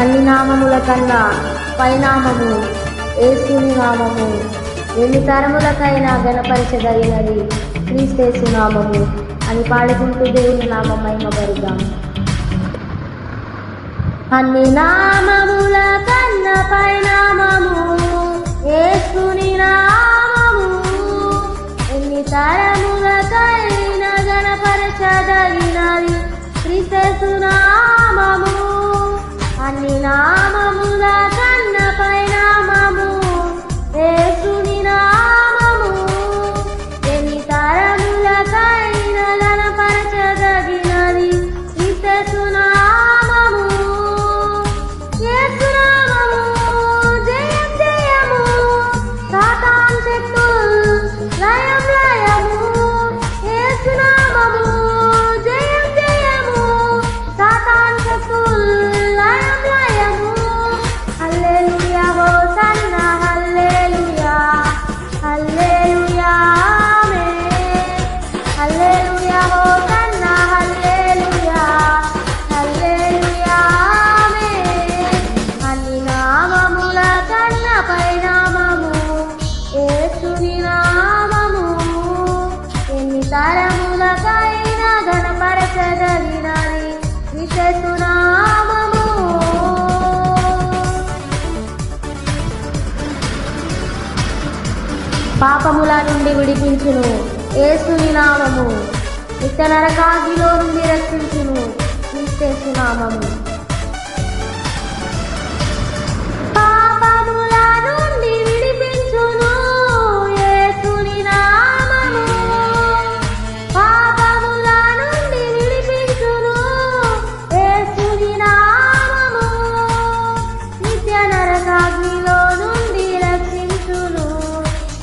అన్ని నామముల కన్నా పైనామము యేసుని నామము. ఎన్ని తరములకైనా గణపరచదగినది క్రీస్తేసు నామము అని పాడుకుంటూ దేవుని నామం మహిమపరుద్దాం. అన్ని నామముల కన్నా పైనామము యేసుని నామము. ఎన్ని తరములకైనా గణపరచదగినది క్రీస్తేసు నామము. అన్ని నామముల కన్నా పైనామము యేసుని నామము. ఎన్ని తరములకైనా గణపరచదగినది క్రీస్తేసు నామము. యేసు నామము జయం జయము, సాతాను శక్తులు లయం లయము. యేసు నామము జయం జయము, సాతాను శక్తులు లయం లయము. హల్లెలూయా హోసన్నా హల్లెలూయా, హల్లెలూయా ఆమేన్. హల్లెలూయా హోసన్నా హల్లెలూయా, హల్లెలూయా ఆమేన్. అన్ని నామముల కన్నా పైనామము యేసుని నామము. ఎన్ని తరములకైనా గణపరచదగినది క్రీస్తు నామము. పాపముల నుండి విడిపించును యేసుని నామము. నిత్య నరకాగ్నిలో నుండి రక్షించును క్రీస్తు నామము. పాపముల నుండి విడిపించును యేసుని నామము. పాపముల నుండి విడిపించును యేసుని నామము. నిత్య నరకాగ్నిలో నుండి రక్షించును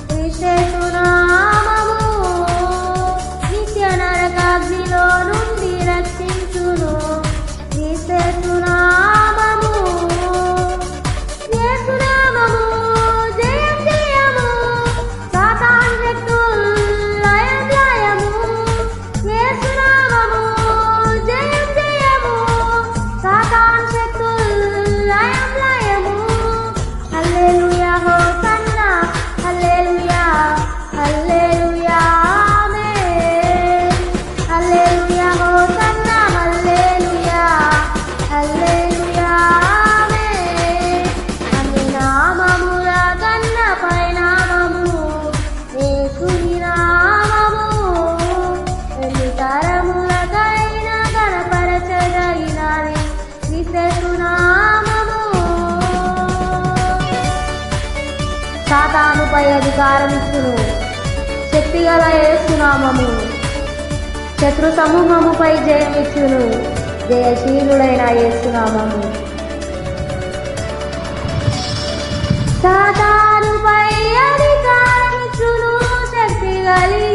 క్రీస్తు నామము. నిత్య నరకాగ్నిలో నుండి రక్షించును క్రీస్తు నామము. యేసు నామము జయం జయము, సాతాను శక్తులు లయం లయము. యేసు నామము జయం జయము, సాతాను శక్తులు లయం లయము. హల్లెలూయా హోసన్నా హల్లెలూయా, హల్లెలూయా ఆమేన్. హల్లెలూయా హోసన్నా హల్లెలూయా, హల్లెలూయా ఆమేన్. అన్ని నామముల కన్నా పైనామము యేసుని నామము. ఎన్ని తరములకైనా గణపరచదగినది క్రీస్తు నామము. సాతానుపై అధికారం ఇచ్చును శక్తిగల యేసు నామము. శత్రు సమూహముపై జయమిచ్చును జయశీలుడైన యేసు నామము. సాతానుపై అధికారం ఇచ్చును శక్తి కలిగిన